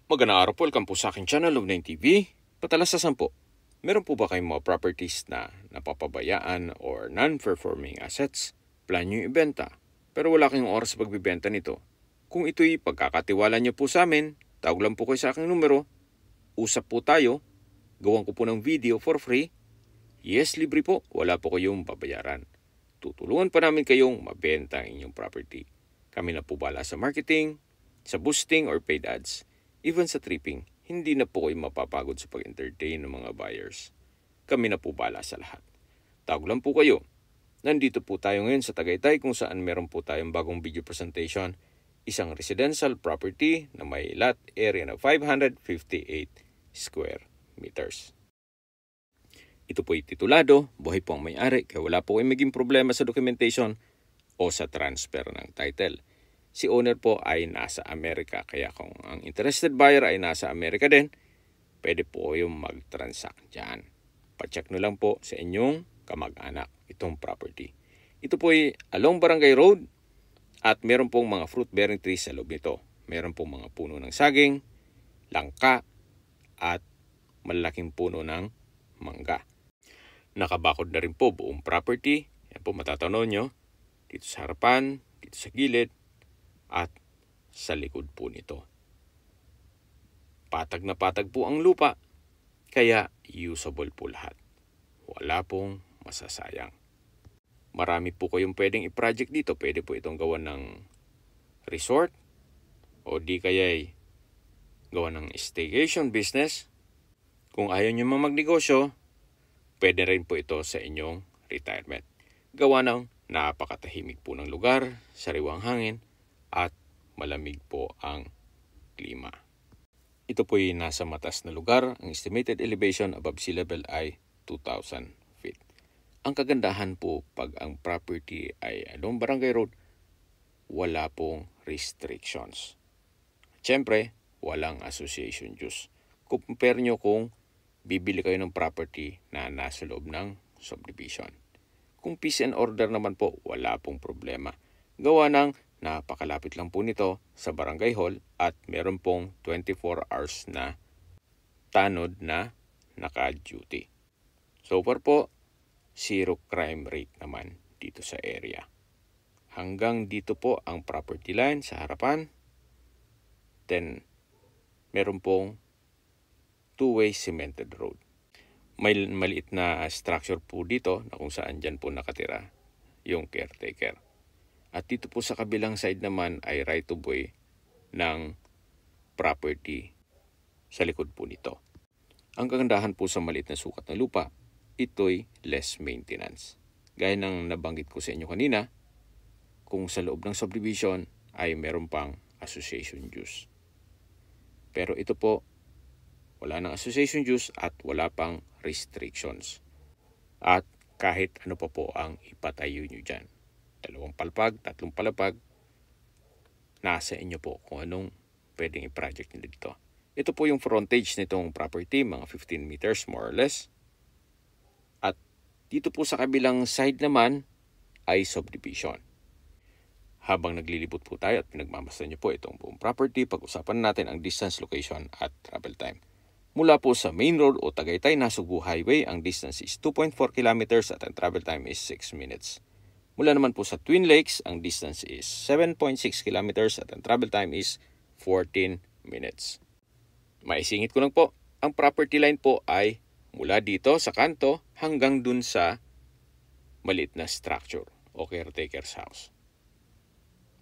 Magandang araw po, welcome po sa aking channel, Love9 TV. Patalasasan po, meron po ba kayong mga properties na napapabayaan or non-performing assets? Plan nyo ibenta, pero wala kayong oras sa pagbibenta nito. Kung ito'y pagkakatiwala nyo po sa amin, tawag lang po kayo sa aking numero, usap po tayo, gawan ko po ng video for free. Yes, libre po, wala po kayong babayaran. Tutulungan pa namin kayong mabenta ang inyong property. Kami na po bala sa marketing, sa boosting or paid ads. Even sa tripping, hindi na po kayo mapapagod sa pag-entertain ng mga buyers. Kami na po bala sa lahat. Tawag lang po kayo. Nandito po tayo ngayon sa Tagaytay kung saan meron po tayong bagong video presentation. Isang residential property na may lot area na 558 square meters. Ito po'y titulado, buhay po ang may-ari kaya wala po kayong maging problema sa documentation o sa transfer ng title. Si owner po ay nasa Amerika, kaya kung ang interested buyer ay nasa Amerika din, pwede po kayong mag-transact dyan. Pacheck nyo lang po sa inyong kamag-anak itong property. Ito po ay along Barangay Road at meron pong mga fruit-bearing trees sa loob nito. Meron pong mga puno ng saging, langka at malaking puno ng mangga. Nakabakod na rin po buong property. Yan po matatanaw nyo dito sa harapan, dito sa gilid, at sa likod po nito. Patag na patag po ang lupa, kaya usable po lahat. Wala pong masasayang. Marami po kayong pwedeng i-project dito. Pwede po itong gawa ng resort o di kaya'y gawa ng staycation business. Kung ayaw nyo magnegosyo, pwede rin po ito sa inyong retirement. Gawa ng napakatahimik po ng lugar, sariwang hangin, at malamig po ang klima. Ito po ay nasa matas na lugar. Ang estimated elevation above sea level ay 2,000 feet. Ang kagandahan po pag ang property ay along Barangay Road, wala pong restrictions. Siyempre, walang association dues. Compare nyo kung bibili kayo ng property na nasa loob ng subdivision. Kung peace and order naman po, wala pong problema. Gawa ng napakalapit lang po nito sa Barangay Hall at meron pong 24 hours na tanod na naka-duty. So far po, zero crime rate naman dito sa area. Hanggang dito po ang property line sa harapan. Then, meron pong two-way cemented road. May maliit na structure po dito na kung saan dyan po nakatira yung caretaker. At dito po sa kabilang side naman ay right of way ng property sa likod po nito. Ang kagandahan po sa maliit na sukat na lupa, ito'y less maintenance. Gaya ng nabanggit ko sa inyo kanina, kung sa loob ng subdivision ay meron pang association dues. Pero ito po, wala ng association dues at wala pang restrictions. At kahit ano pa po ang ipatayo nyo dyan. 2 palapag, 3 palapag, nasa inyo po kung anong pwedeng i-project nyo dito. Ito po yung frontage nitong property, mga 15 meters more or less. At dito po sa kabilang side naman ay subdivision. Habang naglilibot po tayo at pinagmamasdan nyo po itong buong property, pag-usapan natin ang distance, location at travel time. Mula po sa main road o Tagaytay-Nasugbu Highway, ang distance is 2.4 kilometers at ang travel time is 6 minutes. Mula naman po sa Twin Lakes, ang distance is 7.6 kilometers at ang travel time is 14 minutes. Maisingit ko lang po, ang property line po ay mula dito sa kanto hanggang dun sa maliit na structure o caretaker's house.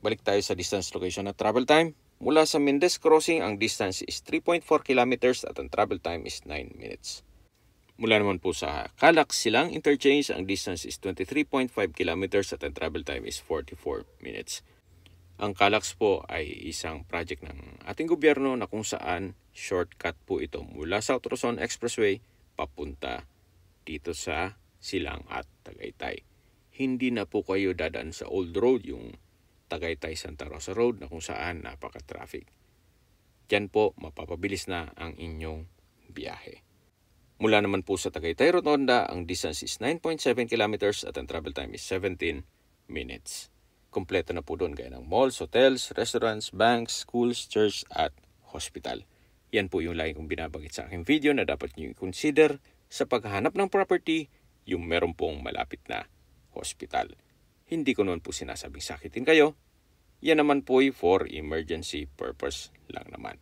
Balik tayo sa distance, location at travel time. Mula sa Mendez Crossing, ang distance is 3.4 kilometers at ang travel time is 9 minutes. Mula naman po sa Calax Silang Interchange, ang distance is 23.5 kilometers at ang travel time is 44 minutes. Ang Calax po ay isang project ng ating gobyerno na kung saan shortcut po ito mula sa Luzon Expressway papunta dito sa Silang at Tagaytay. Hindi na po kayo dadaan sa old road, yung Tagaytay-Santa Rosa Road na kung saan napaka-traffic. Diyan po mapapabilis na ang inyong biyahe. Mula naman po sa Tagaytay Rotonda, ang distance is 9.7 kilometers at ang travel time is 17 minutes. Kompleto na po doon gaya ng malls, hotels, restaurants, banks, schools, church at hospital. Yan po yung lagi kong binabanggit sa aking video na dapat nyo i-consider sa paghahanap ng property yung meron pong malapit na hospital. Hindi ko naman po sinasabing sakitin kayo. Yan naman po ay for emergency purpose lang naman.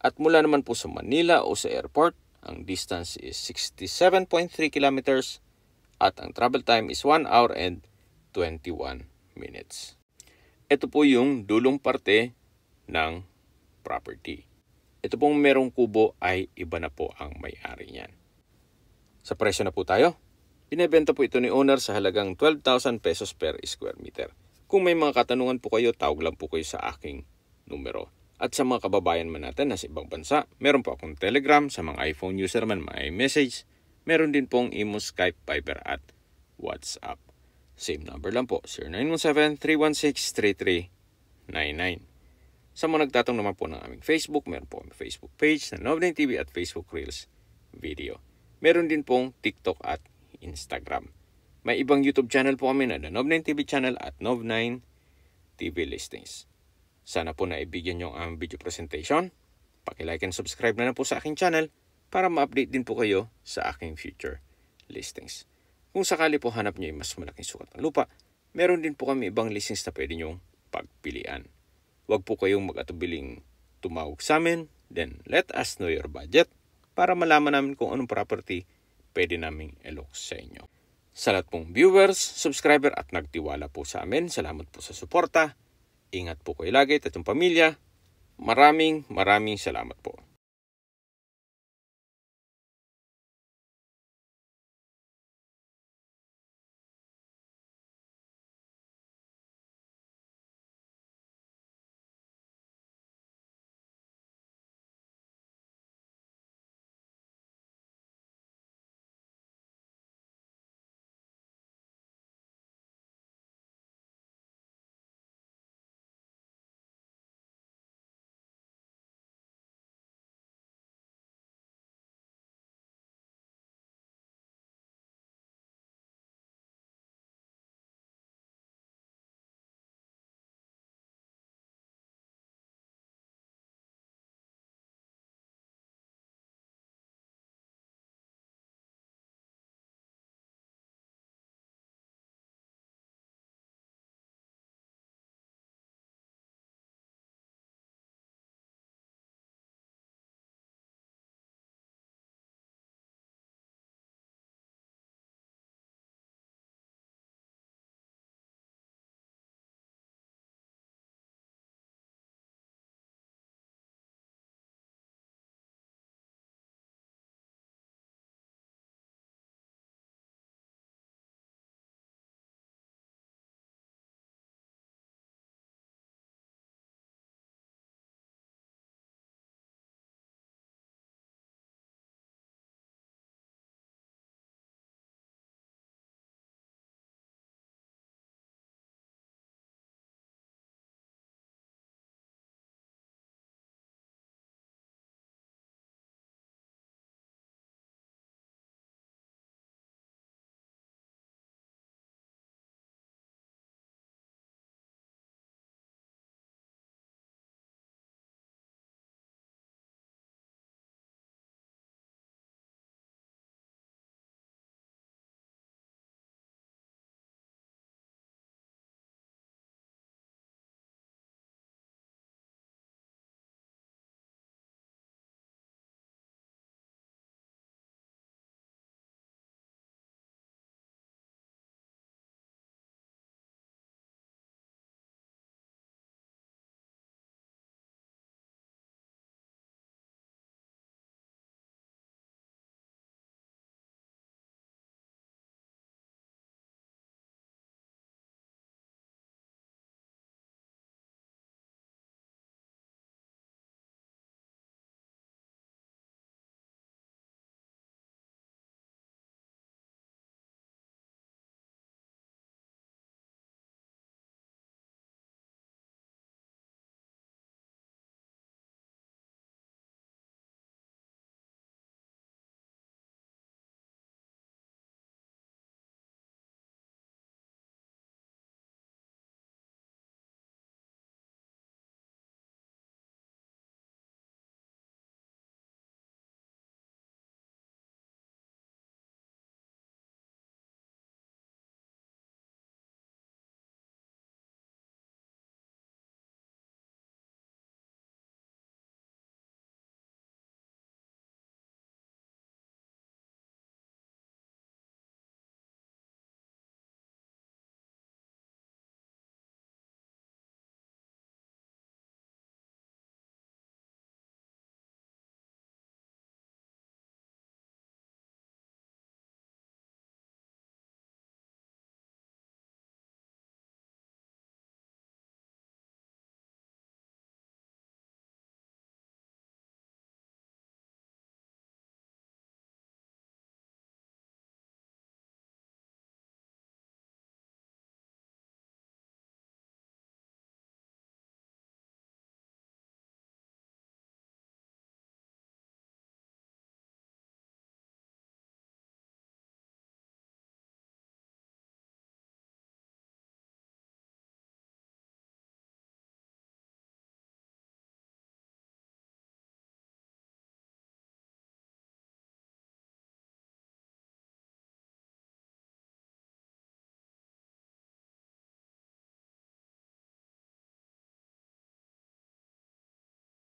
At mula naman po sa Manila o sa airport, ang distance is 67.3 kilometers at ang travel time is 1 hour and 21 minutes. Ito po yung dulong parte ng property. Ito pong merong kubo ay iba na po ang may-ari niyan. Sa presyo na po tayo. Binebenta po ito ni owner sa halagang 12,000 pesos per square meter. Kung may mga katanungan po kayo, tawag lang po kayo sa aking numero. At sa mga kababayan man natin na sa ibang bansa, meron po akong Telegram. Sa mga iPhone user man, may message. Meron din pong Imo, Skype, Viber at WhatsApp. Same number lang po, 0917-316-3399. Sa mga nagtatong naman po ng aming Facebook, meron po kami Facebook page na Nov9 TV at Facebook Reels video. Meron din pong TikTok at Instagram. May ibang YouTube channel po kami na The Nov9 TV channel at Nov9 TV Listings. Sana po naibigyan nyo ang video presentation. Paki-like and subscribe na po sa aking channel para ma-update din po kayo sa aking future listings. Kung sakali po hanap nyo yung mas malaking sukat ng lupa, meron din po kami ibang listings na pwede nyong pagpilian. Huwag po kayong mag-atubiling tumawag sa amin, then let us know your budget para malaman namin kung anong property pwede naming ilok sa inyo. Sa lahat pong viewers, subscriber at nagtiwala po sa amin, salamat po sa suporta. Ingat po kayo lagi at yung pamilya. Maraming salamat po.